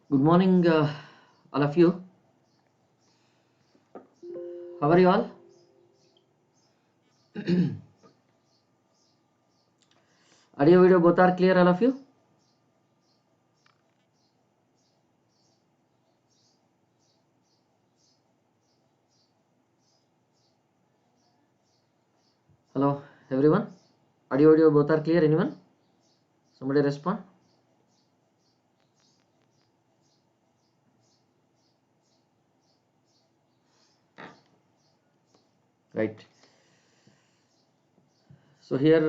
Good morning, all of you. How are you all? Audio, video, both are clear, all of you? Hello, everyone. Audio, video, both are clear. Anyone? Somebody respond. Right. So here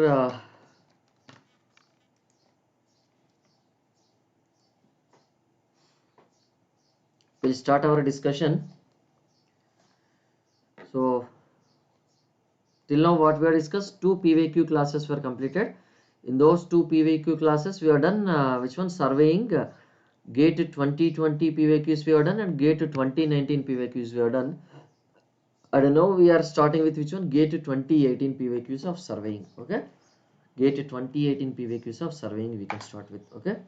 we'll start our discussion. So till now, what we have discussed, two PYQ classes were completed. In those two PYQ classes, we have done which one? Surveying. GATE 2020 PYQs we have done and GATE 2019 PYQs we have done. I don't know, we are starting with which one? GATE 2018 PYQs of surveying. Okay, GATE 2018 PYQs of surveying we can start with. Okay,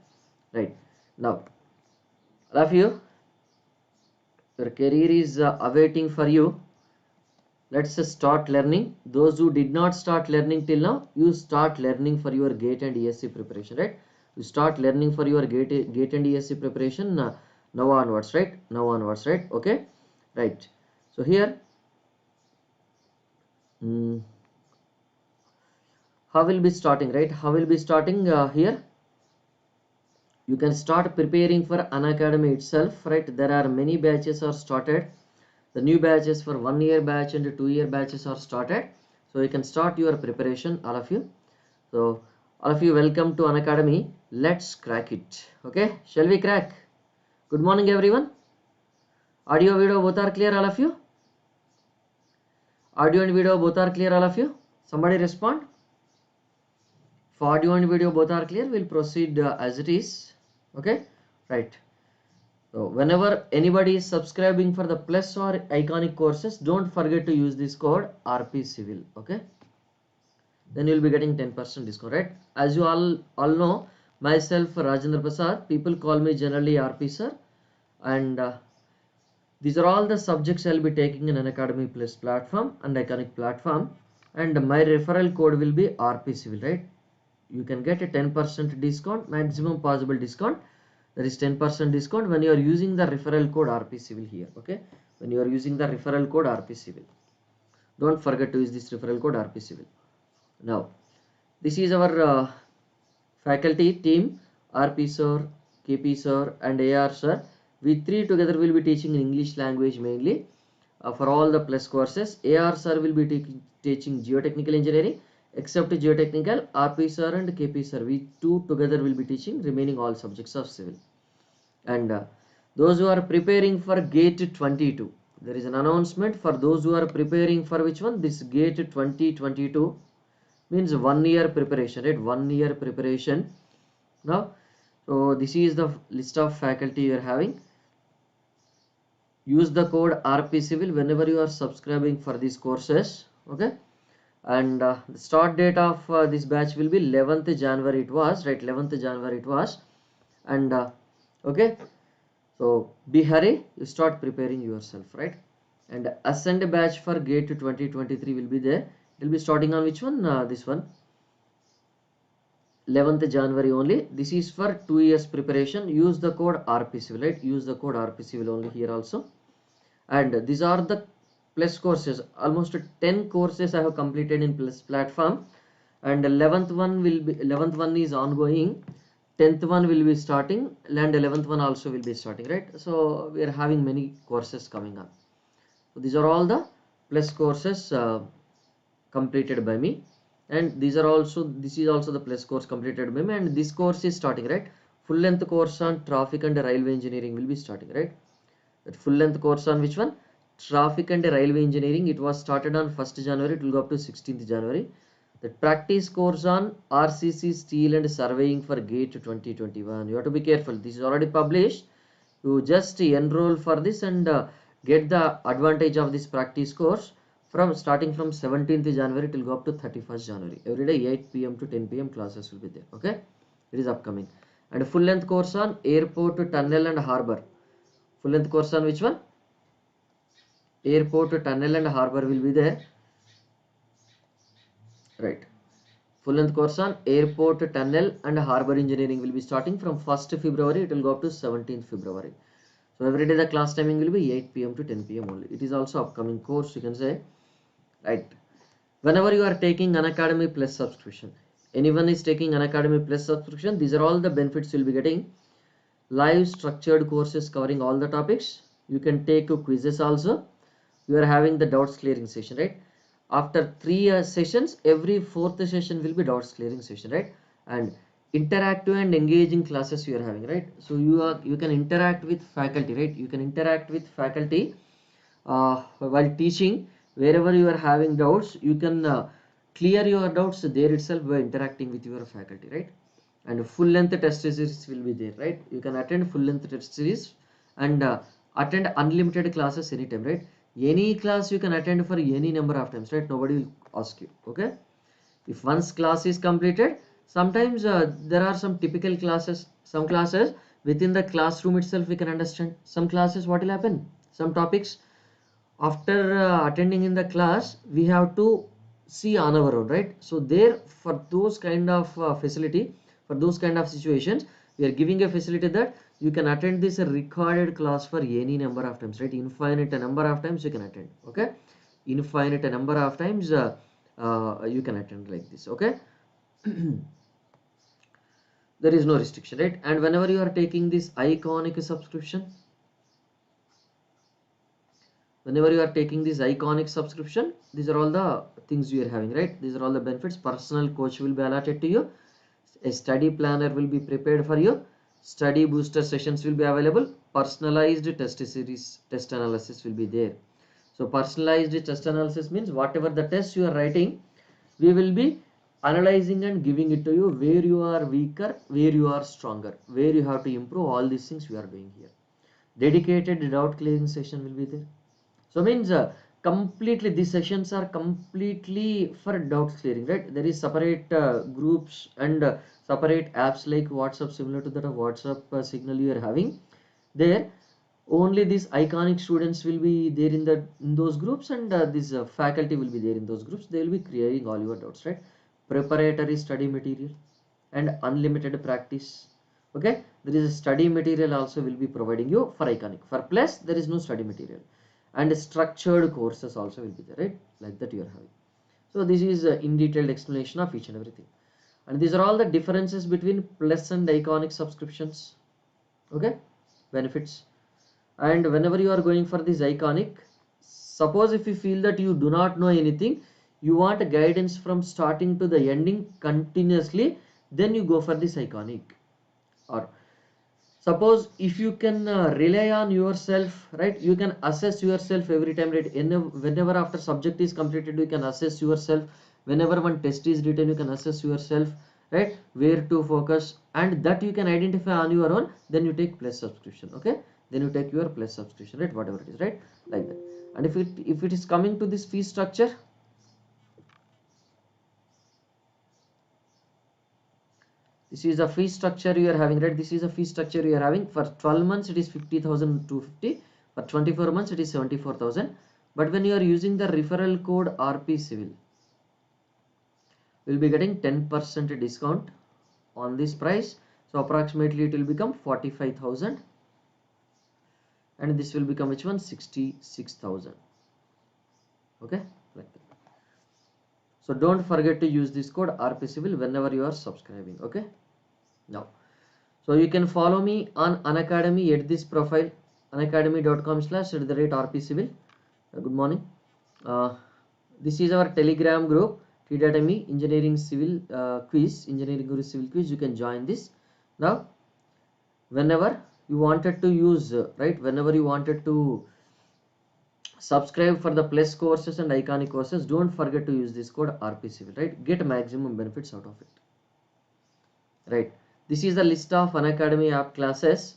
right. Now, all of you, your career is awaiting for you. Let's start learning. Those who did not start learning till now, you start learning for your GATE and ESE preparation, right? You start learning for your GATE and ESE preparation now onwards, right? Now onwards, right? Okay, right. So here, how will be starting, right? How will be starting here? You can start preparing for Unacademy itself, right? There are many batches are started. The new batches for 1 year batch and 2 year batches are started. So you can start your preparation, all of you. So all of you, welcome to Unacademy. Let's crack it. Okay, shall we crack? Good morning, everyone. Audio, video, both are clear, all of you? Audio and video both are clear, all of you? Somebody respond. If audio and video both are clear, we'll proceed as it is. Okay, right. So whenever anybody is subscribing for the plus or iconic courses, don't forget to use this code RP Civil. Okay, then you'll be getting 10% discount, right? As you all know, myself Rajendra Prasad, people call me generally RP sir, and these are all the subjects I'll be taking in Unacademy Plus platform and iconic platform, and my referral code will be RP Civil, right? You can get a 10% discount, maximum possible discount. There is 10% discount when you are using the referral code RP Civil here. Okay, when you are using the referral code RP Civil, don't forget to use this referral code RP Civil. Now, this is our faculty team: RP sir, KP sir, and AR sir. We three together will be teaching in English language mainly for all the plus courses. AR sir will be teaching geotechnical engineering. Except geotechnical, RP sir and KP sir, we two together will be teaching remaining all subjects of civil. And those who are preparing for GATE 22, there is an announcement for those who are preparing for which one? This GATE 2022 means 1 year preparation, right? 1 year preparation. Now, so this is the list of faculty you are having. Use the code RP Civil whenever you are subscribing for these courses. Okay, and the start date of this batch will be 11th January. It was right, 11th January it was, and okay, so be hurry, you start preparing yourself, right? And ascend batch for GATE 2023 will be there. It will be starting on which one? This one, 11th January only. This is for 2 years preparation. Use the code RP Civil, right? Use the code RP Civil only here also. And these are the plus courses. Almost 10 courses I have completed in plus platform, and 11th one is ongoing. 10th one will be starting, and 11th one also will be starting, right? So we are having many courses coming up. So these are all the plus courses completed by me, and this is also the plus course completed by me, and this course is starting, right? Full length course on traffic and railway engineering will be starting, right? That full length course on which one? Traffic and railway engineering. It was started on 1st January. It will go up to 16th January. The practice course on RCC steel and surveying for GATE 2021. You have to be careful. This is already published. You just enroll for this and get the advantage of this practice course from starting from 17th January. It will go up to 31st January. Every day 8 p.m. to 10 p.m. classes will be there. Okay, it is upcoming. And full length course on airport, tunnel and harbor. Full length course on which one? Airport, tunnel and harbor will be there. Right. Full length course on airport, tunnel and harbor engineering will be starting from 1st February. It will go up to 17th February. So every day the class timing will be 8 p.m. to 10 p.m. only. It is also upcoming course, you can say. Right. Whenever you are taking Unacademy Plus subscription, anyone is taking Unacademy Plus subscription, these are all the benefits you'll be getting. Live structured courses covering all the topics. You can take quizzes also. You are having the doubts clearing session, right? After 3 sessions, every 4th session will be doubts clearing session, right? And interactive and engaging classes you are having, right? So you can interact with faculty, right? You can interact with faculty while teaching. Wherever you are having doubts, you can clear your doubts there itself by interacting with your faculty, right? And full length test series will be there, right? You can attend full length test series and attend unlimited classes anytime, right? Any class you can attend for any number of times, right? Nobody will ask you. Okay, if once class is completed, sometimes there are some typical classes, some classes within the classroom itself we can understand. Some classes, what will happen, some topics after attending in the class we have to see on our own, right? So there, for those kind of facility, for those kind of situations, we are giving a facility that you can attend this recorded class for any number of times, right? Infinite number of times you can attend. Okay, infinite number of times you can attend like this. Okay. There is no restriction, right? And whenever you are taking this iconic subscription, whenever you are taking this iconic subscription, these are all the things you are having, right? These are all the benefits. Personal coach will be allotted to you, a study planner will be prepared for you, study booster sessions will be available, personalized test series, test analysis will be there. So personalized test analysis means whatever the test you are writing, we will be analyzing and giving it to you, where you are weaker, where you are stronger, where you have to improve. All these things we are doing here. Dedicated doubt clearing session will be there. So means completely these sessions are completely for doubts clearing, right? There is separate groups and separate apps like WhatsApp, similar to that of WhatsApp signal you are having. There only these iconic students will be there in those groups, and this faculty will be there in those groups. They will be clearing all your doubts, right? Preparatory study material and unlimited practice. Okay, there is a study material also will be providing you for iconic. For plus there is no study material, and structured courses also will be there, right? Like that you are having. So this is in detailed explanation of each and everything, and these are all the differences between plus and iconic subscriptions. Okay, benefits. And whenever you are going for this iconic, suppose if you feel that you do not know anything, you want guidance from starting to the ending continuously, then you go for this iconic. Or suppose if you can rely on yourself, right? You can assess yourself every time, right? Whenever after subject is completed, you can assess yourself. Whenever one test is written, you can assess yourself, right? Where to focus, and that you can identify on your own. Then you take plus subscription. Okay, then you take your plus subscription, right? Whatever it is, right? Like that. And if it is coming to this fee structure, this is a fee structure you are having, right? This is a fee structure you are having. For 12 months it is 50,250. For 24 months it is 74,000. But when you are using the referral code RP Civil, we will be getting 10% discount on this price. So approximately it will become 45,000, and this will become which one? 66,000. Okay, like that. So don't forget to use this code RP Civil whenever you are subscribing. Okay, now, so you can follow me on Unacademy at this profile, unacademy.com/@RP Civil. Good morning. This is our Telegram group, T.me Engineering Civil Quiz, Engineering Guru Civil Quiz. You can join this. Now, whenever you wanted to use, right? Whenever you wanted to subscribe for the plus courses and iconic courses, don't forget to use this code RP Civil, right? Get maximum benefits out of it, right? This is the list of Unacademy app classes.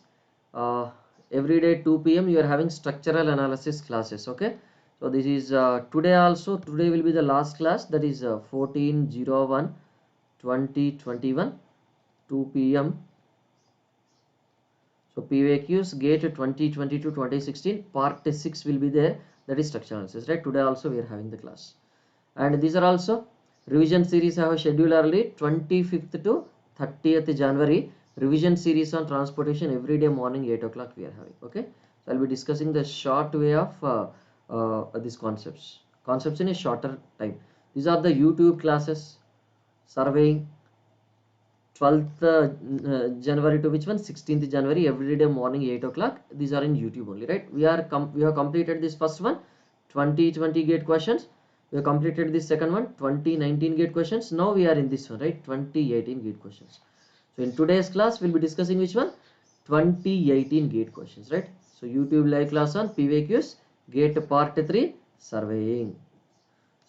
Every day 2 p.m. you are having structural analysis classes. Okay, so this is today also. Today will be the last class, that is 14/01/2021 2 p.m. PYQs GATE 2020 to 2016 part 6 will be there, that is structural analysis, right? Today also we are having the class, and these are also revision series. I have scheduled early 25th to 30th January revision series on transportation every day morning 8 o'clock we are having. Okay, so I'll be discussing the short way of these concepts in a shorter time. These are the YouTube classes. Surveying 12th January to which one, 16th January, every day morning 8 o'clock. These are in YouTube only, right? We have completed this first one, 2020 GATE questions. We have completed this second one, 2019 GATE questions. Now we are in this one, right? 2018 GATE questions. So in today's class we'll be discussing which one, 2018 GATE questions, right? So YouTube live class on PYQs GATE part 3 surveying.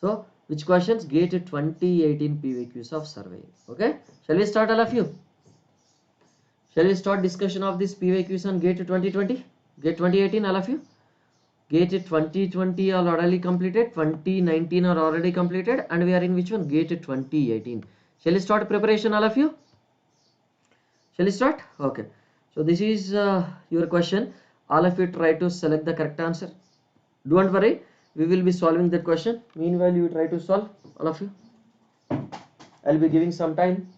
So which questions? GATE 2018 PYQs of surveying. Okay, shall we start, all of you? Shall we start discussion of this PYQs on GATE 2020, GATE 2018, all of you? GATE 2020 are already completed, 2019 are already completed, and we are in which one? GATE 2018. Shall we start preparation, all of you? Shall we start? Okay, so this is your question. All of you try to select the correct answer. Don't worry, we will be solving that question. Meanwhile, you try to solve, all of you. I'll be giving some time,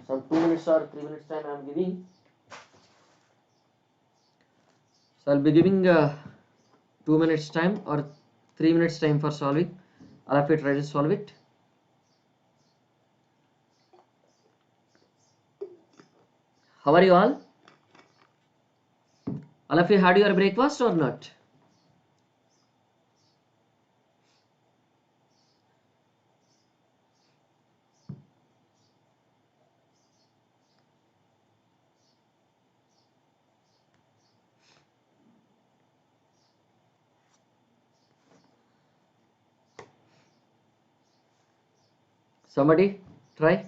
some 2 minutes or 3 minutes time I am giving. So I'll be giving 2 minutes time or 3 minutes time for solving. All of you try to solve it. How are you all? All of you had your breakfast or not? Somebody try.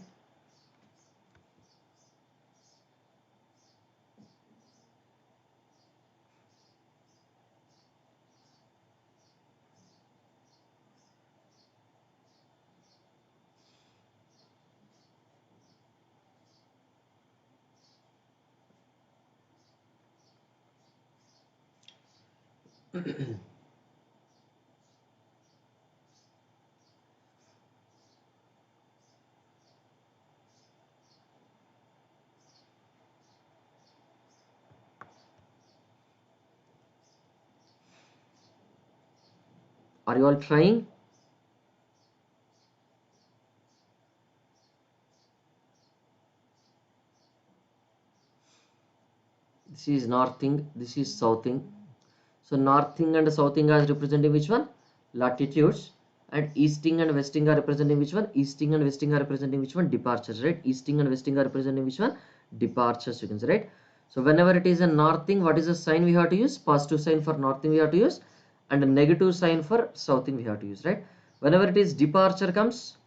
Are you all trying? This is northing, this is southing. So northing and southing are representing which one? Latitudes. And easting and westing are representing which one? Easting and westing are representing which one? Departures, right? Easting and westing are representing which one? Departures, you can say, right? So whenever it is a northing, what is the sign we have to use? Positive sign for northing we have to use, and a negative sign for southing we have to use, right? Whenever it is departure comes,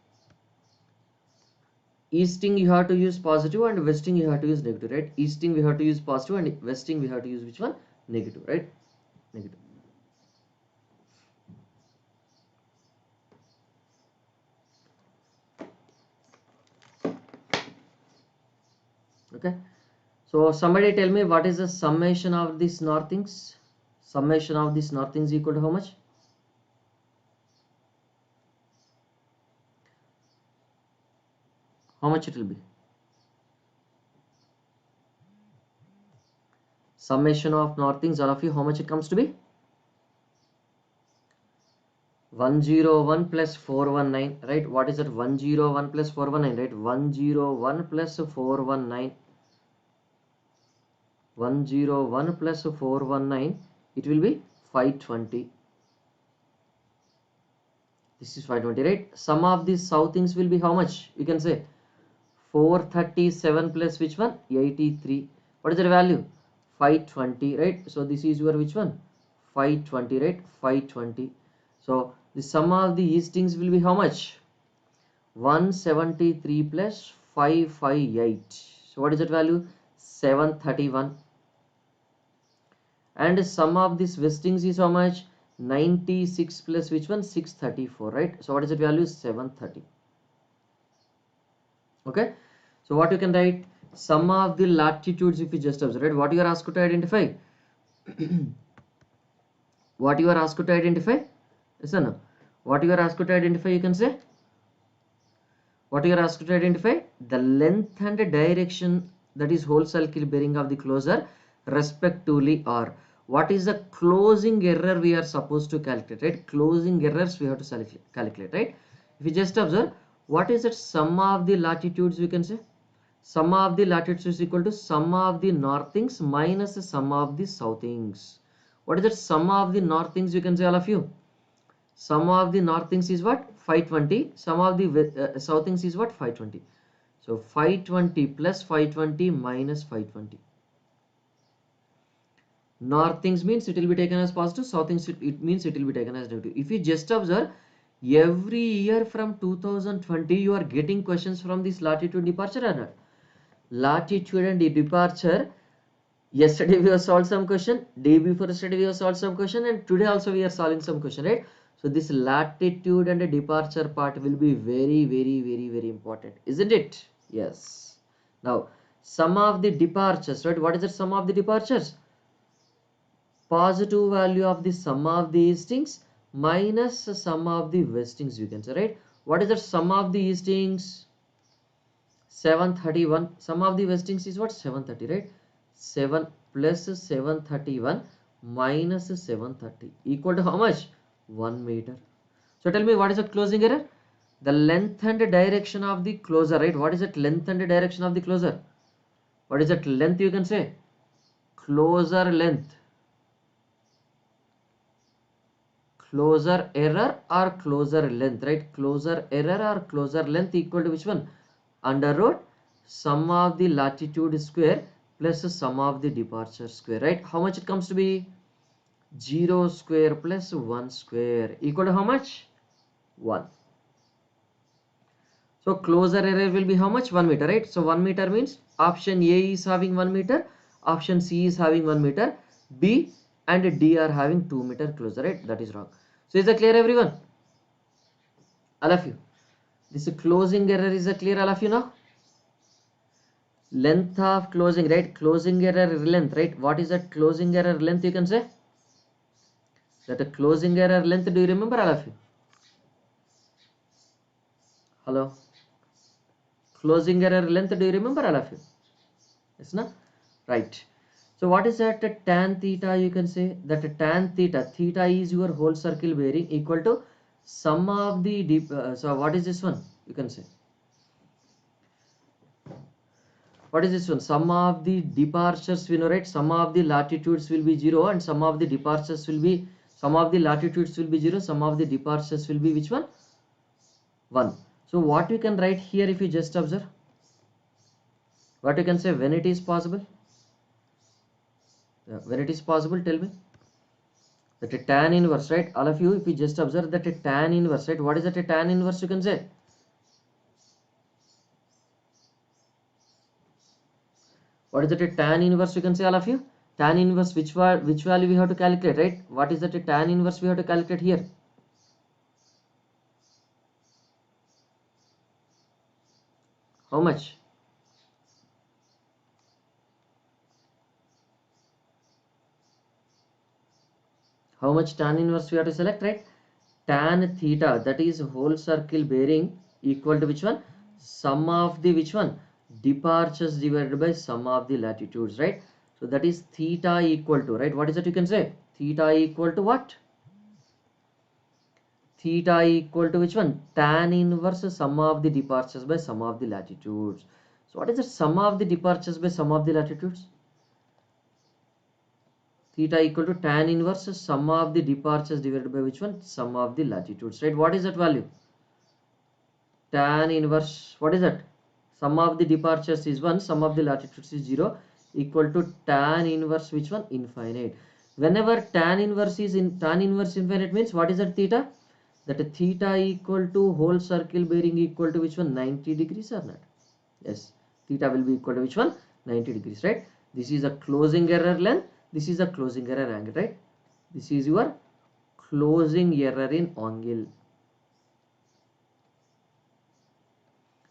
easting you have to use positive and westing you have to use negative, right? Easting we have to use positive and westing we have to use which one? Negative, right? Negative. Okay, so somebody tell me what is the summation of these northings? Summation of these northings equal to how much? How much it will be? Summation of northings, all of you, how much it comes to be? 101 plus 419, right? What is that? 101 plus 419, right? 101 plus 419. 101 plus 419, it will be 520. This is 520, right? Sum of these southings will be how much? You can say 437 plus which one? 83. What is the value? 520, right? So this is your which one? 520, right? 520. So the sum of the eastings will be how much? 173 plus 558. So what is that value? 731. And sum of this westings is how much? 96 plus which one? 634, right? So what is the value? 730. Okay, so what you can write? sum of the latitudes if you just observe, right? What you are asked to identify? What you are asked to identify? Yes or no? What you are asked to identify, you can say? What you are asked to identify? The length and direction, that is whole circle bearing of the closure respectively are. What is the closing error we are supposed to calculate, right? Closing errors we have to calculate, right? If you just observe, what is that sum of the latitudes, we can say? Sum of the latitudes is equal to sum of the northings minus the sum of the southings. What is that sum of the northings, you can say, all of you? Sum of the northings is what? 520. Sum of the southings is what? 520. So 520 plus 520 minus 520. Northings means it will be taken as positive. Southings it means it will be taken as negative. If you just observe, every year from 2020 you are getting questions from this latitude departure or not? Latitude and departure. Yesterday we have solved some question, day before yesterday we have solved some question, and today also we are solving some question, right? So this latitude and departure part will be very important, isn't it? Yes. Now sum of the departures, right? What is the sum of the departures? Positive value of the sum of the eastings minus sum of the westings, you can say, right? What is the sum of the eastings? 731. Sum of the westings is what? 730, right? 7 plus 731 minus 730 equal to how much? 1 meter. So tell me, what is the closing error? The length and direction of the closure, right? What is that length and direction of the closure? What is that length, you can say? Closure length. Closure error or closure length, right? Closure error or closure length equal to which one? Under root sum of the latitude square plus sum of the departure square, right? How much it comes to be? 0 square plus 1 square equal to how much? 1. So closure error will be how much? 1 meter, right? So 1 meter means option A is having 1 meter, option C is having 1 meter, B and D are having 2 meter closure, right? That is wrong. So is that clear, everyone? All of you. This closing error is clear, all of you now? Length of closing, right? Closing error length, right? What is that closing error length, you can say? That a closing error length, do you remember, all of you? Hello? Closing error length, do you remember, all of you? Yes, no? Right. So what is that tan theta, you can say? That tan theta, theta is your whole circle bearing equal to sum of the deep, so what is this one, you can say? What is this one? Sum of the departures, we know, right? Sum of the latitudes will be 0 and sum of the departures will be, sum of the latitudes will be 0, sum of the departures will be which one? 1. So what you can write here, if you just observe? What you can say when it is possible? Yeah, when it is possible, tell me. That a tan inverse, right? All of you, if you just observe that a tan inverse, right? What is that a tan inverse, you can say? What is that a tan inverse, you can say, all of you? Tan inverse, which value we have to calculate, right? What is that a tan inverse we have to calculate here? How much? How much tan inverse we have to select, right? Tan theta, that is whole circle bearing equal to which one? Sum of the which one? Departures divided by sum of the latitudes, right? So that is theta equal to, right? What is that, you can say? Theta equal to what? Theta equal to which one? Tan inverse sum of the departures by sum of the latitudes. So what is the sum of the departures by sum of the latitudes? Theta equal to tan inverse sum of the departures divided by which one? Sum of the latitudes, right? What is that value? Tan inverse, what is that? Sum of the departures is 1, sum of the latitudes is 0, equal to tan inverse which one? Infinite. Whenever tan inverse is in tan inverse infinite means what is that theta? That a theta equal to whole circle bearing equal to which one? 90 degrees or not? Yes, theta will be equal to which one? 90 degrees, right? This is a closing error length, this is a closing error angle, right? This is your closing error in angle.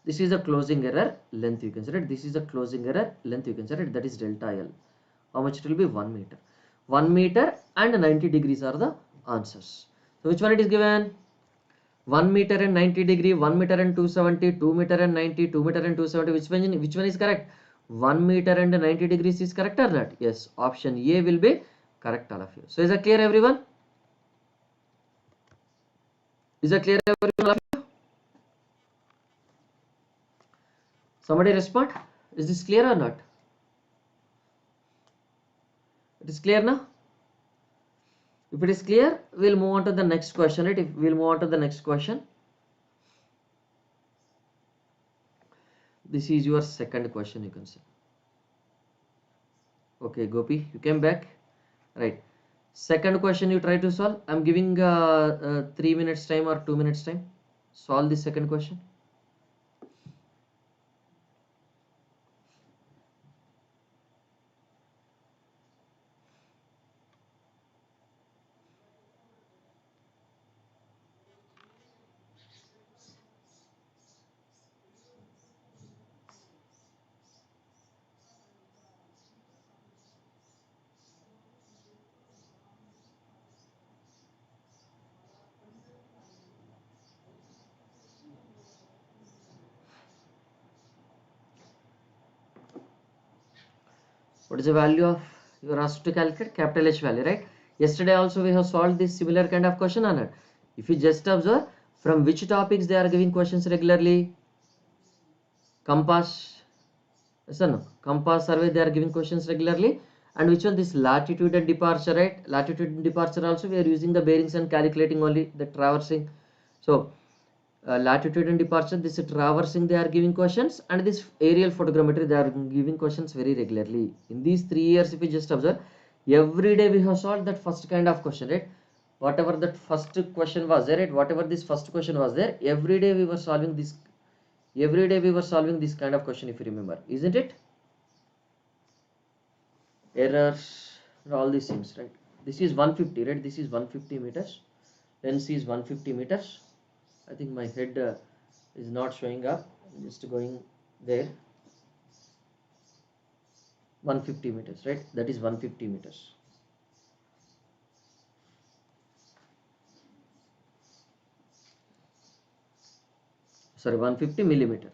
This is a closing error length, you can say, right? This is a closing error length, you can say, right? That is delta L. How much it will be? 1 meter. 1 meter and 90 degrees are the answers. So which one it is given? 1 meter and 90 degree, 1 meter and 270, 2 meter and 90, 2 meter and 270. Which one is correct? 1 meter and 90 degrees is correct or not? Yes, option A will be correct, all of you. So is that clear, everyone? Is that clear, everyone, all of you? Somebody respond. Is this clear or not? It is clear now? If it is clear, we'll move on to the next question, right? If we'll move on to the next question. This is your second question, you can say. Okay, Gopi, you came back, right? Second question you try to solve. I'm giving 3 minutes time or 2 minutes time. Solve the second question. What is the value of, you are asked to calculate capital H value, right? Yesterday also we have solved this similar kind of question on it. If you just observe from which topics they are giving questions regularly. Compass, yes or no? Compass survey they are giving questions regularly. And which one? This latitude and departure, right? Latitude and departure also we are using the bearings and calculating only the traversing. So latitude and departure, this traversing they are giving questions, and this aerial photogrammetry they are giving questions very regularly. In these 3 years, if you just observe, every day we have solved that first kind of question, right? Whatever that first question was there, right? Whatever this first question was there, every day we were solving this. Every day we were solving this kind of question, if you remember, isn't it? Errors and all these things, right? This is 150, right? This is 150 meters. Length is 150 meters. I think my head is not showing up. I'm just going there. 150 meters, right? That is 150 meters. Sorry, 150 millimeter.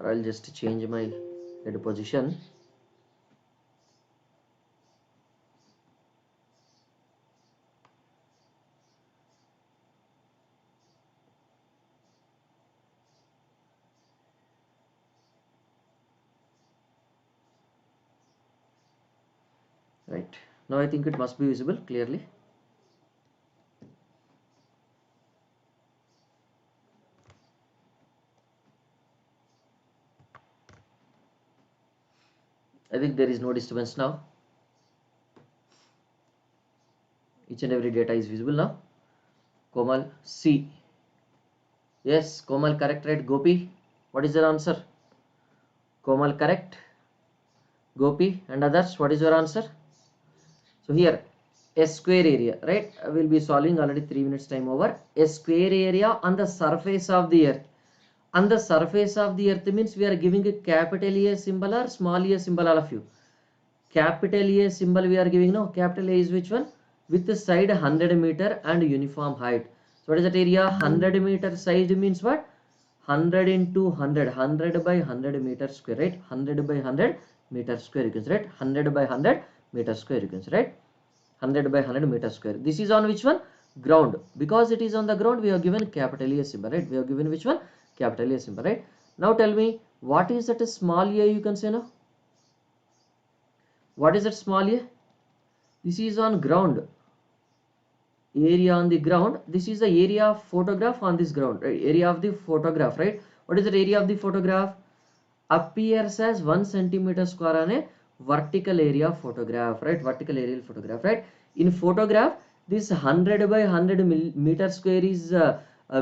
Or I'll just change my head position. Right. Now I think it must be visible clearly. I think there is no disturbance now. Each and every data is visible now. Komal, C. Yes, Komal correct, right? Gopi, what is your answer? Komal correct. Gopi and others, what is your answer? So here, a square area, right? I will be solving already 3 minutes time over. A square area on the surface of the earth. On the surface of the earth means we are giving a capital A symbol or small a symbol, all of you. Capital A symbol we are giving now. Capital A is which one? With the side 100 meter and uniform height. So what is that area? 100 meter size means what? 100 into 100. 100 by 100 meter square, right? 100 by 100 meter square, you can say, right? 100 by 100 meter square, you can say, right? 100 by 100 meter square. This is on which one? Ground. Because it is on the ground, we have given capital A symbol, right? We have given which one? Capital A symbol, right? Now tell me, what is that small a, you can say now? What is that small a? This is on ground. Area on the ground. This is the area of photograph on this ground, right? Area of the photograph, right? What is the area of the photograph? Appears as 1 centimeter square on a vertical area photograph, right? Vertical aerial photograph, right? In photograph, this 100 by 100 meter square is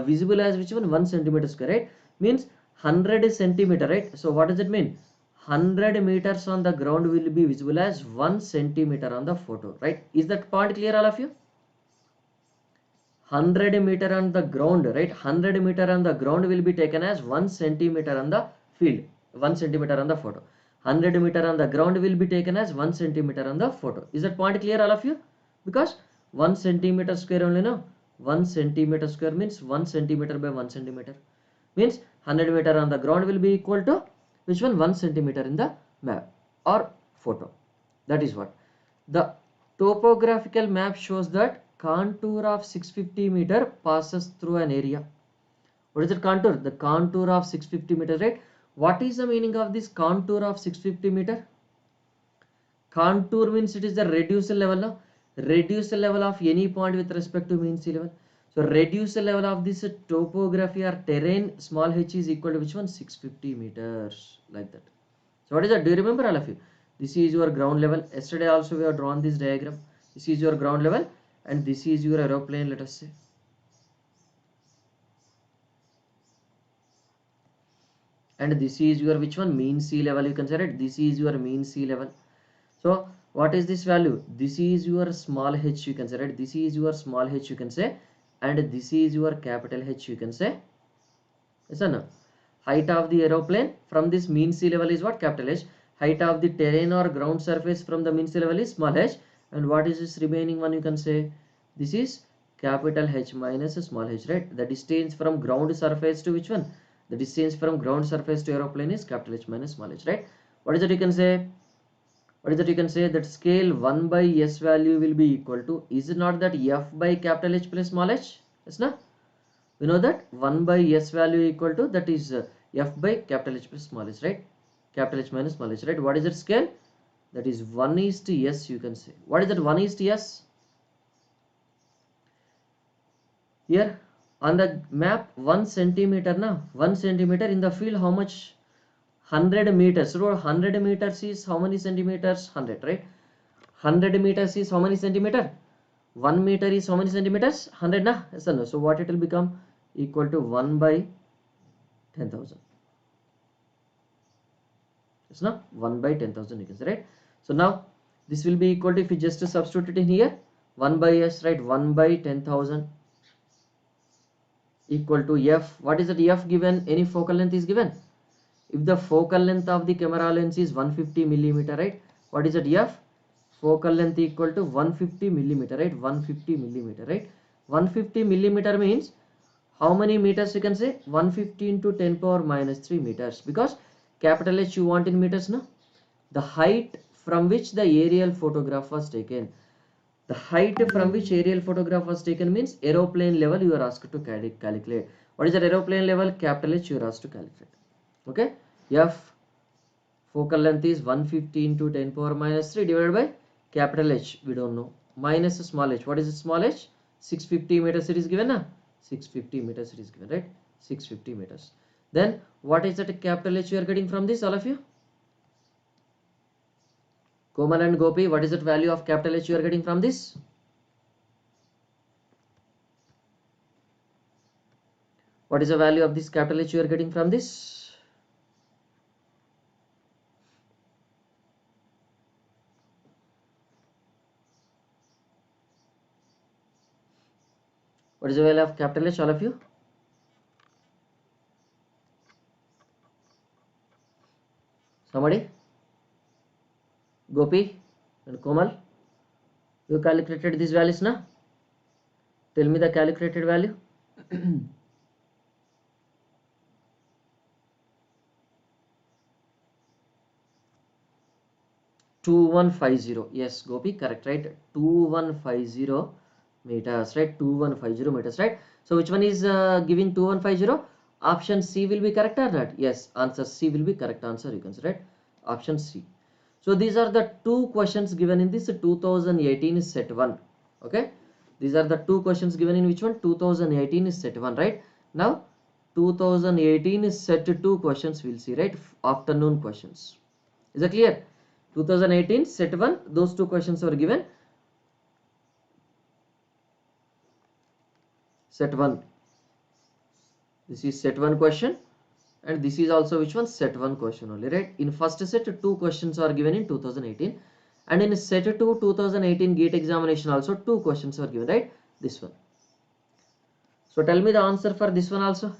visible as which one? 1 centimeter square, right? Means 100 centimeter, right? So what does it mean? 100 meters on the ground will be visible as 1 centimeter on the photo, right? Is that point clear, all of you? 100 meter on the ground, right? 100 meter on the ground will be taken as 1 centimeter on the field, 1 centimeter on the photo. 100 meter on the ground will be taken as 1 centimeter on the photo. Is that point clear, all of you? Because 1 centimeter square only, no? 1 centimeter square means 1 centimeter by 1 centimeter. Means 100 meter on the ground will be equal to which one? 1 centimeter in the map or photo. That is what. The topographical map shows that contour of 650 meter passes through an area. What is the contour? The contour of 650 meter, right? What is the meaning of this contour of 650 meter? Contour means it is the reduced level, no? Reduced level of any point with respect to mean sea level. So reduced level of this topography or terrain small h is equal to which one? 650 meters, like that. So what is that? Do you remember, all of you? This is your ground level. Yesterday also we have drawn this diagram. This is your ground level and this is your aeroplane, let us say. And this is your which one? Mean sea level, you can say, right? This is your mean sea level. So what is this value? This is your small h, you can say, right? This is your small h, you can say, and this is your capital H, you can say. Yes or no? Height of the aeroplane from this mean sea level is what? Capital H. Height of the terrain or ground surface from the mean sea level is small h. And what is this remaining one, you can say? This is capital H minus small h, right? The distance from ground surface to which one? The distance from ground surface to aeroplane is capital H minus small h, right? What is that you can say? What is that you can say? That scale 1 by s value will be equal to, is it not that f by capital H plus small h? Yes, no? We know that 1 by s value equal to, that is f by capital H plus small h, right? Capital H minus small h, right? What is that scale? That is 1 is to s, you can say. What is that 1 is to s? Here on the map 1 centimeter, now 1 centimeter in the field, how much? 100 meters. So 100 meters is how many centimeters? 100, right? 100 meters is how many centimeter? 1 meter is how many centimeters? 100, na? Yes or no? So what it will become? Equal to 1 by 10,000. Yes, no? 1 by 10,000, you can say, right? So now this will be equal to, if you just substitute it in here, 1 by s, right? 1 by 10,000 equal to f. What is that f given? Any focal length is given. If the focal length of the camera lens is 150 millimeter, right? What is that f? Focal length equal to 150 millimeter, right? 150 millimeter, right? 150 millimeter means how many meters, you can say? 150 into 10 power minus 3 meters, because capital H you want in meters, no? The height from which the aerial photograph was taken. The height from which aerial photograph was taken means aeroplane level you are asked to calculate. What is the aeroplane level? Capital H you are asked to calculate. Okay, f focal length is 150 into 10 power minus 3 divided by capital H, we don't know, minus small h. What is small h? 650 meters it is given, na? 650 meters it is given, right? 650 meters. Then what is that capital H you are getting from this, all of you? Komal and Gopi, what is that value of capital H you are getting from this? What is the value of this capital H you are getting from this? What is the value of capital H, all of you? Somebody? Gopi and Komal, you calculated these values, na? Tell me the calculated value. 2150. Yes, Gopi, correct, right? 2150 meters, right? 2150 meters, right? So which one is giving 2150? Option C will be correct or not? Yes, answer C will be correct answer, you can say, right? Option C. So these are the two questions given in this 2018 set 1. Okay, these are the two questions given in which one? 2018 is set 1, right? Now 2018 is set 2 questions we'll see, right? Afternoon questions. Is that clear? 2018 set 1, those two questions were given. Set 1, this is set 1 question, and this is also which one? Set 1 question only, right? In first set 2 questions are given in 2018, and in set 2 2018 GATE examination also 2 questions are given, right? This one. So tell me the answer for this one also.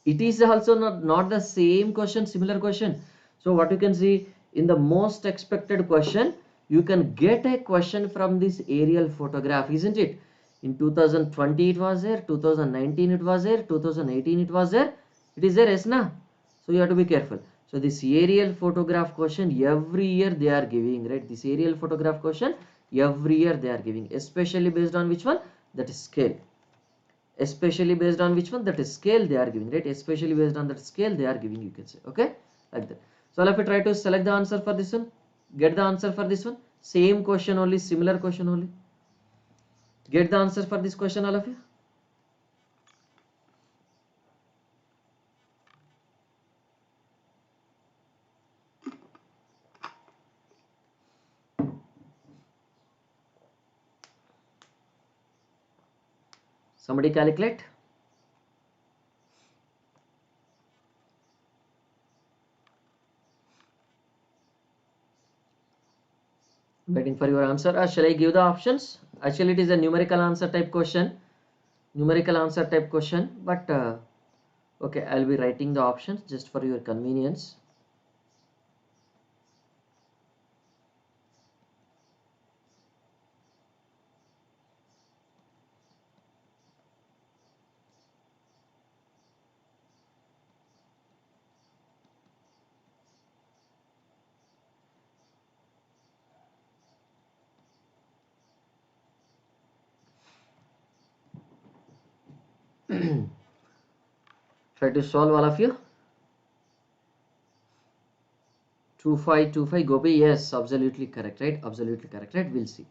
It is also not the same question, similar question. So what you can see in the most expected question, you can get a question from this aerial photograph, isn't it? In 2020 it was there, 2019 it was there, 2018 it was there. It is there, yes na? So you have to be careful. So this aerial photograph question every year they are giving, right? This aerial photograph question every year they are giving, especially based on which one? That is scale. Especially based on which one? That is scale they are giving, right? Especially based on that scale they are giving, you can say. Okay, like that. So all of you try to select the answer for this one, get the answer for this one. Same question only, similar question only. Get the answer for this question, all of you. Somebody calculate. Waiting for your answer. Shall I give the options? Actually it is a numerical answer type question, but okay, I'll be writing the options just for your convenience. Try to solve, all of you. 2525 Gopi, yes, absolutely correct, right? Absolutely correct, right? We'll see.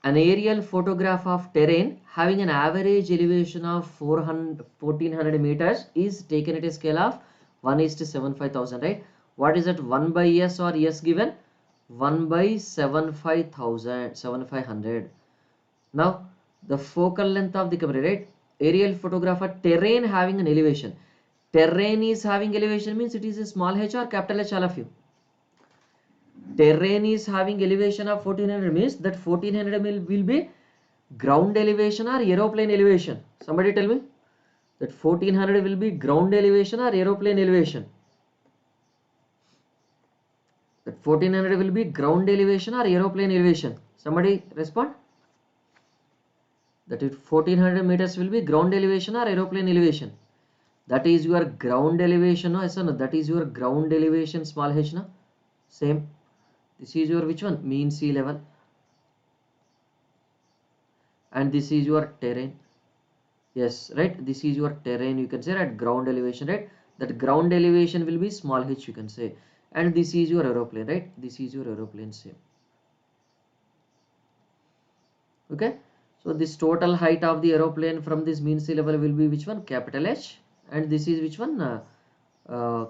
An aerial photograph of terrain having an average elevation of 1400 meters is taken at a scale of 1:75,000, right? What is it? 1 by S or S given? 1 by 7500. Now, the focal length of the camera, right? Aerial photograph of terrain having an elevation. Terrain is having elevation means it is a small h or capital H, all of you. Terrain is having elevation of 1400 means that 1400 will be ground elevation or aeroplane elevation. Somebody tell me that 1400 will be ground elevation or aeroplane elevation. That 1400 will be ground elevation or aeroplane elevation. Somebody respond. That 1400 meters will be ground elevation or aeroplane elevation. That is your ground elevation, no? Yes or no? That is your ground elevation, small h, no? Same. This is your which one? Mean sea level. And this is your terrain. Yes, right? This is your terrain, you can say, at ground elevation, right? That ground elevation will be small h, you can say. And this is your aeroplane, right? This is your aeroplane, same. Okay. So this total height of the aeroplane from this mean sea level will be which one? Capital H. And this is which one?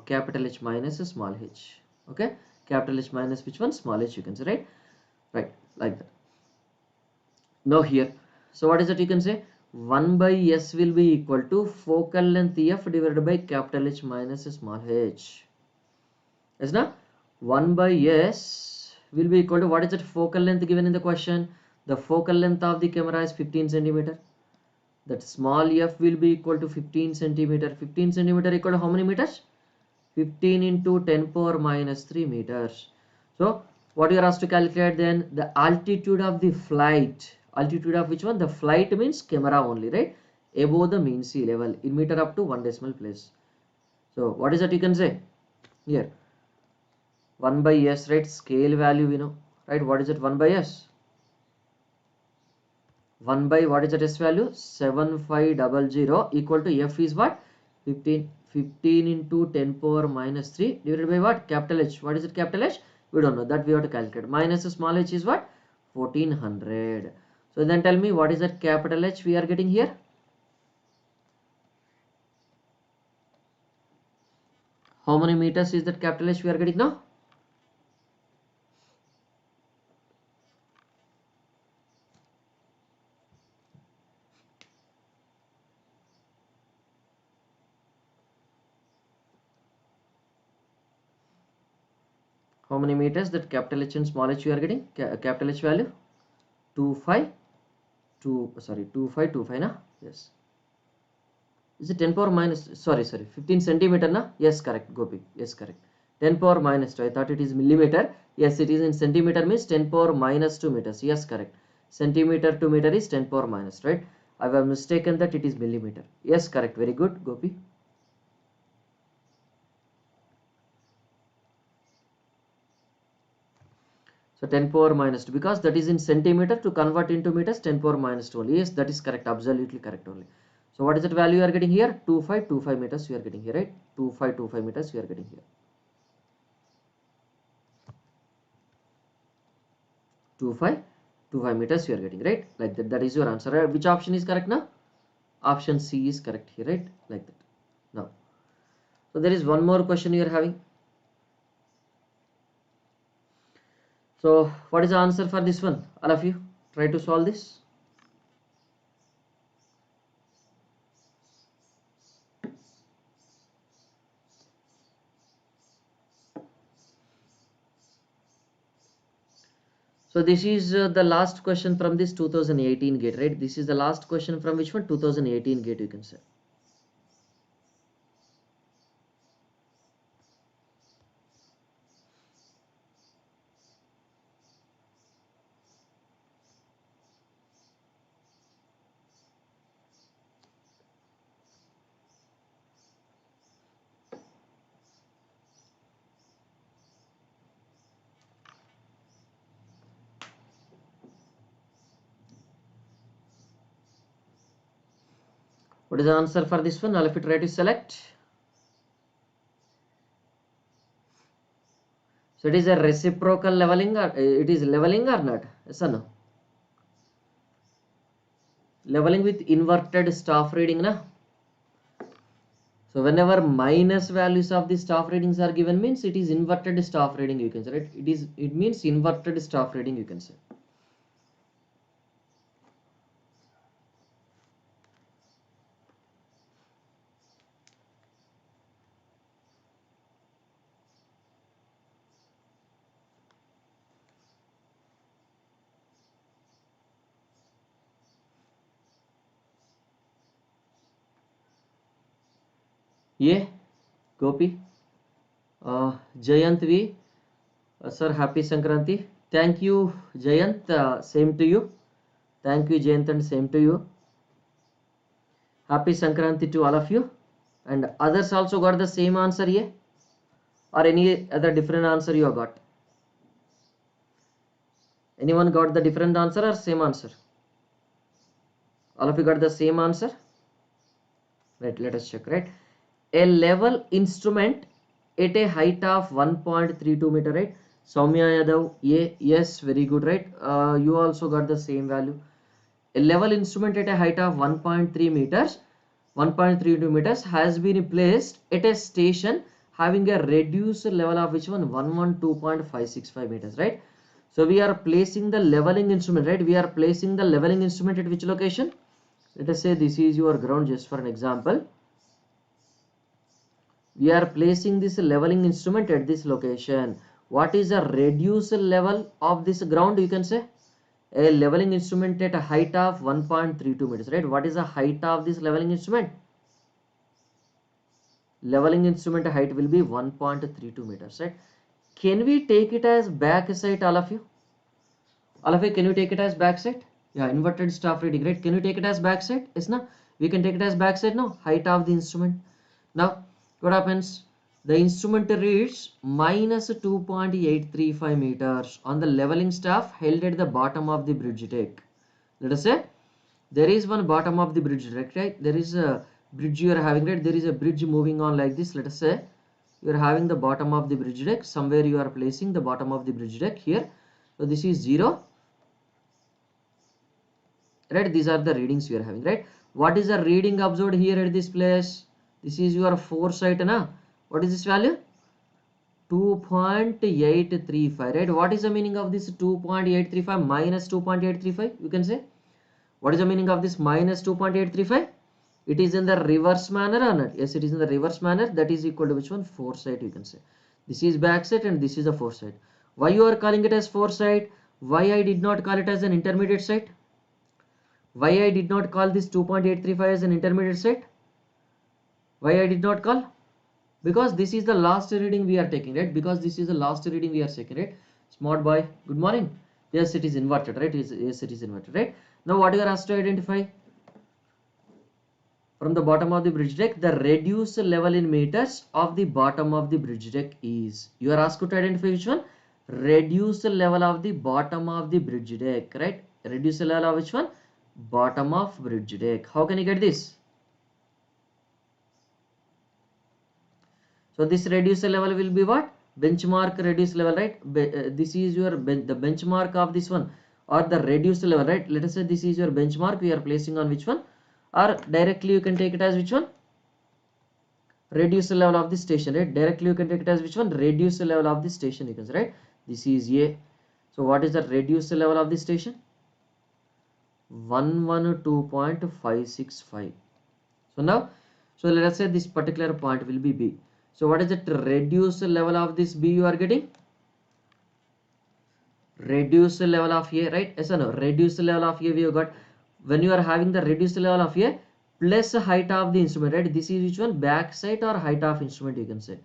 Capital H minus a small h. Okay. Capital H minus which one? Small h, you can say, right? Right, like that. Now here, so what is that you can say? 1 by S will be equal to focal length F divided by capital H minus a small h. Yes, now 1 by S will be equal to what is that focal length given in the question? The focal length of the camera is 15 centimeter. That small f will be equal to 15 centimeter. 15 centimeter equal to how many meters? 15 into 10 power minus 3 meters. So what you are asked to calculate then? The altitude of the flight. Altitude of which one? The flight means camera only, right? Above the mean sea level in meter up to 1 decimal place. So what is that you can say? Here 1 by S, right? Scale value we know, right? What is it? 1 by S. 1 by what is that S value? 7500 equal to F is what? 15. 15 into 10 power minus 3 divided by what? Capital H. What is it? Capital H? We don't know. That we have to calculate. Minus a small h is what? 1400. So then tell me what is that capital H we are getting here? How many meters is that capital H we are getting now? How many meters that capital H and small h we are getting? Capital H value 2525, na? Yes. Is it 10 power minus, sorry, 15 centimeter na? Yes, correct, Gopi. Yes, correct. 10 power minus 2. I thought it is millimeter. Yes, it is in centimeter, means 10 power minus 2 meters. Yes, correct. Centimeter to meter is 10 power minus, right? I have mistaken that it is millimeter. Yes, correct. Very good, Gopi. So 10 power minus 2, because that is in centimeter, to convert into meters, 10 power minus 2 only. Yes, that is correct. Absolutely correct only. So what is that value you are getting here? 2525 meters you are getting here, right? 2525 meters you are getting here. 2525 meters you are getting, right? Like that. That is your answer, right? Which option is correct now? Option C is correct here, right? Like that. Now, so there is one more question you are having. So what is the answer for this one? All of you try to solve this. So this is the last question from this 2018 GATE, right? This is the last question from which one? 2018 GATE, you can say. What is the answer for this one? All of you try to select. So it is a reciprocal leveling, or it is leveling or not? Yes or no? Leveling with inverted staff reading, na? So whenever minus values of the staff readings are given, means it is inverted staff reading, you can say, right? It means inverted staff reading, you can say. Yeah, Gopi, Jayant V, sir, happy Sankranti. Thank you, Jayant. Same to you. Thank you, Jayant, and same to you. Happy Sankranti to all of you. And others also got the same answer here, or any other different answer you have got? Anyone got the different answer or same answer? All of you got the same answer? Right, let us check, right? A level instrument at a height of 1.32 meter, right? Soumya Yadav, yes, very good, right? You also got the same value. A level instrument at a height of 1.3 meters, 1.32 meters has been placed at a station having a reduced level of which one? 112.565 meters, right? So we are placing the leveling instrument, right? We are placing the leveling instrument at which location? Let us say this is your ground, just for an example. We are placing this leveling instrument at this location. What is the reduced level of this ground? You can say a leveling instrument at a height of 1.32 meters, right? What is the height of this leveling instrument? Leveling instrument height will be 1.32 meters, right? Can we take it as back side, all of you? All of you, can you take it as back side? Yeah, inverted staff reading, right? Can you take it as back side? Yes, no? We can take it as back side, no? Height of the instrument. Now, what happens? The instrument reads minus 2.835 meters on the leveling staff held at the bottom of the bridge deck. Let us say there is one bottom of the bridge deck, right? There is a bridge you are having, right? There is a bridge moving on like this. Let us say you are having the bottom of the bridge deck. Somewhere you are placing the bottom of the bridge deck here. So this is 0. Right, these are the readings you are having, right? What is the reading observed here at this place? This is your foresight, na? What is this value? 2.835, right? What is the meaning of this 2.835 minus 2.835? You can say, what is the meaning of this minus 2.835? It is in the reverse manner or not? Yes, it is in the reverse manner. That is equal to which one? Foresight, you can say. This is backside and this is a foresight. Why you are calling it as foresight? Why I did not call it as an intermediate site? Why I did not call this 2.835 as an intermediate set? Why I did not call? Because this is the last reading we are taking, right? Because this is the last reading we are taking, right? Smart boy, good morning. Yes, it is inverted, right? Yes, it is inverted, right? Now what you are asked to identify? From the bottom of the bridge deck, the reduced level in meters of the bottom of the bridge deck is. You are asked to identify which one? Reduced level of the bottom of the bridge deck, right? Reduced level of which one? Bottom of bridge deck. How can you get this? So this reduced level will be what? Benchmark reduced level, right? This is your the benchmark of this one, or the reduced level, right? Let us say this is your benchmark. We are placing on which one? Or directly you can take it as which one? Reduced level of the station, right? Directly you can take it as which one? Reduced level of the station, you can say, right? This is A. So what is the reduced level of the station? 112.565. So now, so let us say this particular point will be B. So what is the reduced level of this B you are getting? Reduced level of A, right? Yes or no? Reduced level of A we have got. When you are having the reduced level of A plus height of the instrument, right? This is which one? Back side or height of instrument, you can say.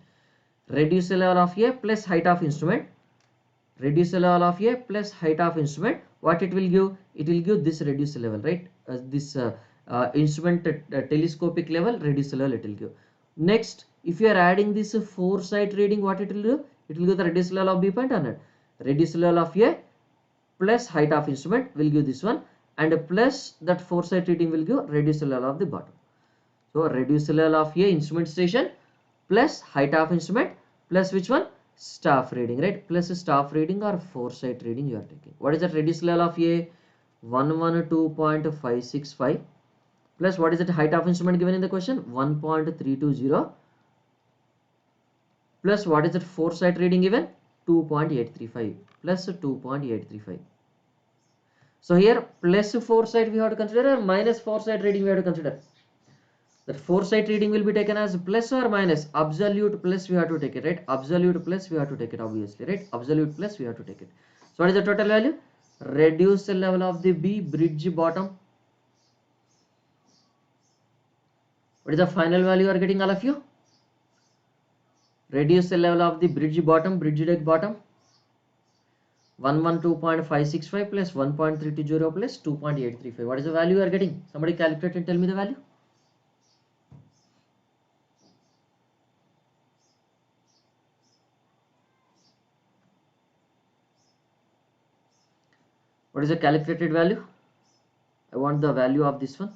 Reduced level of A plus height of instrument. Reduced level of A plus height of instrument. What it will give? It will give this reduced level, right? This instrument telescopic level, reduced level it will give. Next, if you are adding this foresight reading, what it will do? It will give the reduced level of B point or not? Reduced level of A plus height of instrument will give this one, and plus that foresight reading will give reduced level of the bottom. So reduced level of A instrument station plus height of instrument plus which one? Staff reading, right? Plus staff reading or foresight reading you are taking. What is that reduced level of A? 112.565 plus what is the height of instrument given in the question? 1.320 plus what is that foresight reading given? 2.835 plus 2.835. So here plus foresight we have to consider or minus foresight reading we have to consider. That foresight reading will be taken as plus or minus? Absolute plus we have to take it, right? Absolute plus we have to take it, obviously, right? Absolute plus we have to take it. So what is the total value? Reduce the level of the B bridge bottom. What is the final value you are getting, all of you? Reduce the level of the bridge bottom, bridge deck bottom. 112.565 plus 1.320 plus 2.835. What is the value you are getting? Somebody calculate and tell me the value. What is the calculated value? I want the value of this one.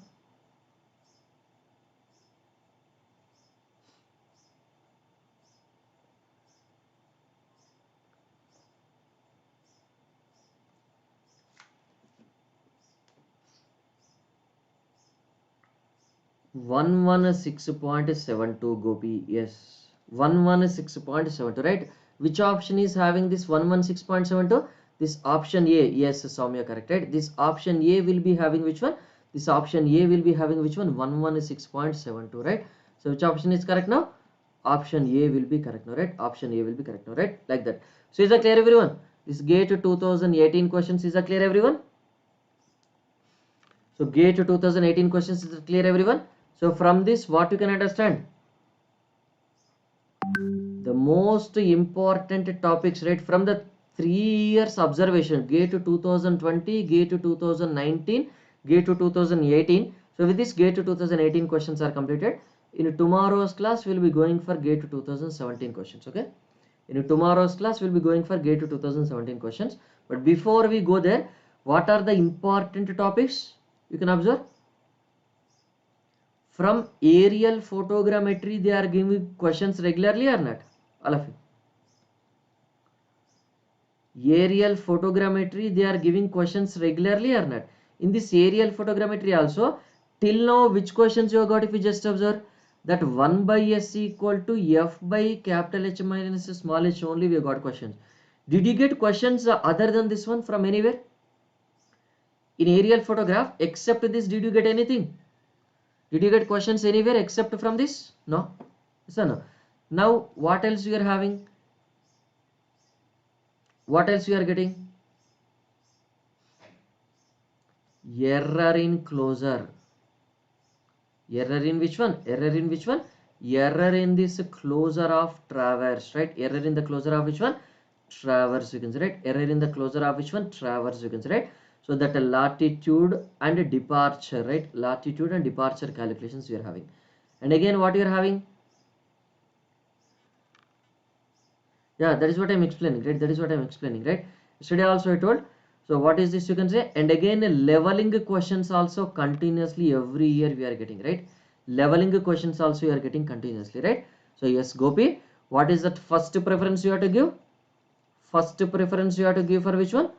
One 116.72 Gopi, yes, 116.72, right? Which option is having this 116.72? This option A, yes, Soumya, correct, right? This option A will be having which one? This option A will be having which one? 116.72, right? So which option is correct now? Option A will be correct now, right? Option A will be correct now, right? Like that. So is that clear, everyone? This GATE 2018 questions, is that clear, everyone? So GATE 2018 questions, is that clear, everyone? So from this, what you can understand? The most important topics, right? From the 3 years observation, GATE 2020, GATE 2019, GATE 2018. So with this GATE 2018 questions are completed. In tomorrow's class, we'll be going for GATE 2017 questions, okay? In tomorrow's class, we'll be going for GATE 2017 questions. But before we go there, what are the important topics? You can observe. From aerial photogrammetry, they are giving questions regularly or not? All of you. Aerial photogrammetry, they are giving questions regularly or not? In this aerial photogrammetry also, till now, which questions you have got if you just observe? That 1 by S equal to F by capital H minus small h only we have got questions. Did you get questions other than this one from anywhere? In aerial photograph, except this, did you get anything? Did you get questions anywhere except from this? No. Yes or no? Now, what else you are having? What else you are getting? Error in closure. Error in which one? Error in which one? Error in this closure of traverse, right? Error in the closure of which one? Traverse, you can say, right? Error in the closure of which one? Traverse, you can say, right? So that latitude and departure, right? Latitude and departure calculations we are having. And again, what you are having? Yeah, that is what I'm explaining, right? That is what I'm explaining, right? Yesterday also I told. So what is this, you can say? And again, leveling questions also continuously every year we are getting, right? Leveling questions also you are getting continuously, right? So yes, Gopi, what is that first preference you have to give? First preference you have to give for which one?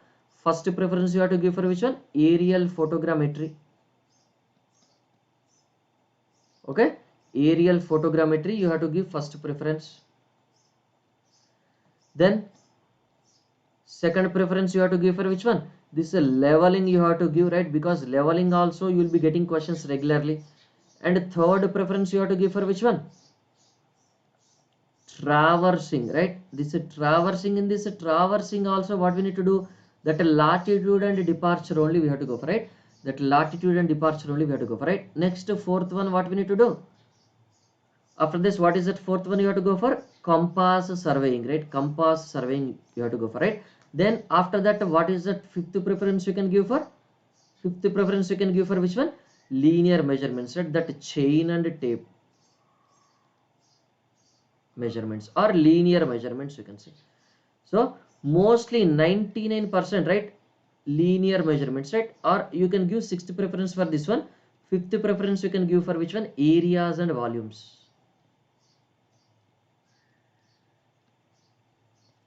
First preference you have to give for which one? Aerial photogrammetry. Okay? Aerial photogrammetry you have to give first preference. Then second preference you have to give for which one? This leveling you have to give, right? Because leveling also you will be getting questions regularly. And third preference you have to give for which one? Traversing, right? This traversing, in this traversing also what we need to do? That latitude and departure only we have to go for, right? That latitude and departure only we have to go for, right? Next, fourth one, what we need to do? After this, what is that fourth one you have to go for? Compass surveying, right? Compass surveying you have to go for, right? Then after that, what is that fifth preference you can give for? Fifth preference you can give for which one? Linear measurements, right? That chain and tape measurements or linear measurements you can say. So mostly 99%, right? Linear measurements, right? Or you can give sixth preference for this one. Fifth preference you can give for which one? Areas and volumes.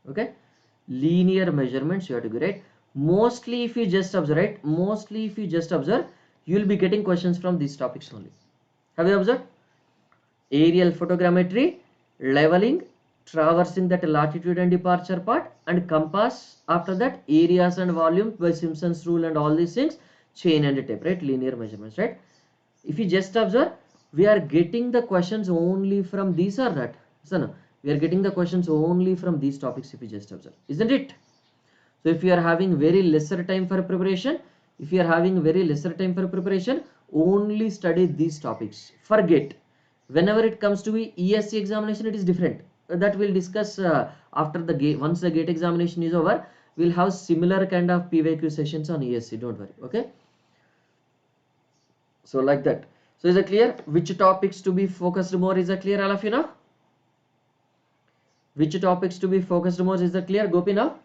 Okay, linear measurements you have to give, right? Mostly if you just observe, right? Mostly if you just observe, you will be getting questions from these topics only. Have you observed? Aerial photogrammetry, leveling, traversing that latitude and departure part, and compass. After that, areas and volumes by Simpson's rule and all these things, chain and tape, right? Linear measurements, right? If you just observe, we are getting the questions only from these or that. So no, we are getting the questions only from these topics if you just observe, isn't it? So if you are having very lesser time for preparation, only study these topics. Forget. Whenever it comes to ESE examination, it is different. That we'll discuss after the gate. Once the gate examination is over, we'll have similar kind of PYQ sessions on ESE. Don't worry. Okay. So like that. So is it clear? Which topics to be focused more? Is it clear, all of you now? Which topics to be focused more? Is that clear, Gopi now?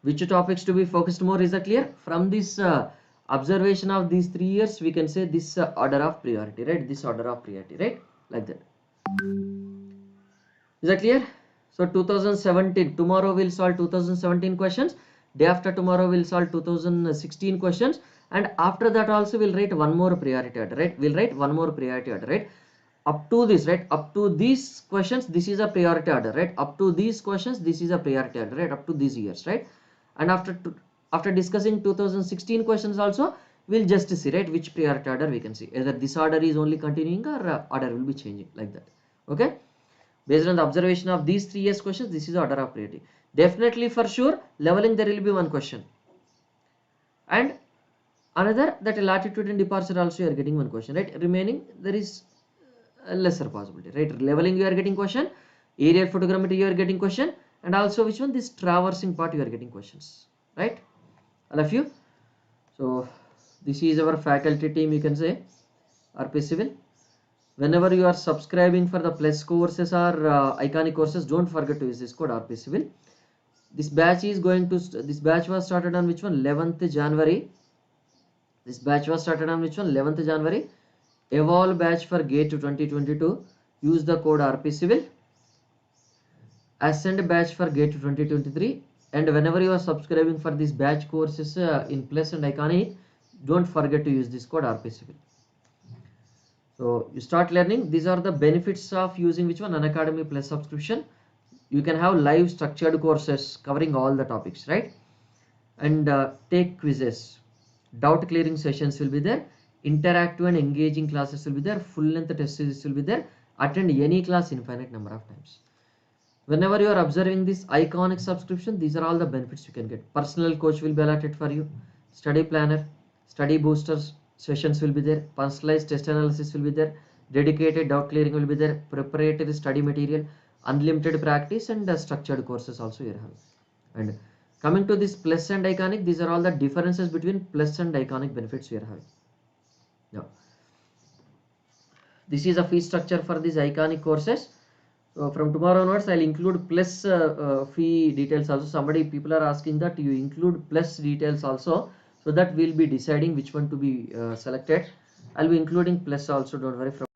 Which topics to be focused more? Is that clear? From this observation of these 3 years, we can say this order of priority, right? This order of priority, right? Like that. Is that clear? So 2017, tomorrow we'll solve 2017 questions. Day after tomorrow we'll solve 2016 questions. And after that also we'll write one more priority order, right? We'll write one more priority order, right? Up to this, right? Up to these questions, this is a priority order, right? Up to these questions, this is a priority order, right? Up to these years, right? And after discussing 2016 questions also, we'll just see, right, which priority order we can see. Either this order is only continuing or order will be changing, like that. Okay? Based on the observation of these 3 years questions, this is the order of priority. Definitely for sure, leveling there will be one question. And another, that latitude and departure also you are getting one question, right? Remaining, there is a lesser possibility, right? Leveling you are getting question, aerial photogrammetry you are getting question, and also which one? This traversing part you are getting questions, right? All of you. So this is our faculty team, you can say, RP Civil. Whenever you are subscribing for the plus courses or iconic courses, don't forget to use this code RP Civil. This batch is going to, this batch was started on which one? 11th January. This batch was started on which one? 11th January. Evolve batch for GATE 2022. Use the code RP Civil. Ascend batch for GATE 2023. And whenever you are subscribing for these batch courses in plus and iconic, don't forget to use this code RP Civil. So you start learning. These are the benefits of using which one? Unacademy plus subscription. You can have live structured courses covering all the topics, right? And take quizzes. Doubt clearing sessions will be there. Interactive and engaging classes will be there. Full length test series will be there. Attend any class infinite number of times. Whenever you are observing this iconic subscription, these are all the benefits you can get. Personal coach will be allotted for you. Study planner, study boosters sessions will be there. Personalized test analysis will be there. dedicated doubt clearing will be there, preparatory study material, unlimited practice, and structured courses also you are having. And coming to this plus and iconic, these are all the differences between plus and iconic benefits we are having. Now, this is a fee structure for these iconic courses. So from tomorrow onwards, I'll include plus fee details also. People are asking that you include plus details also, so that we'll be deciding which one to be selected. I'll be including plus also, don't worry. From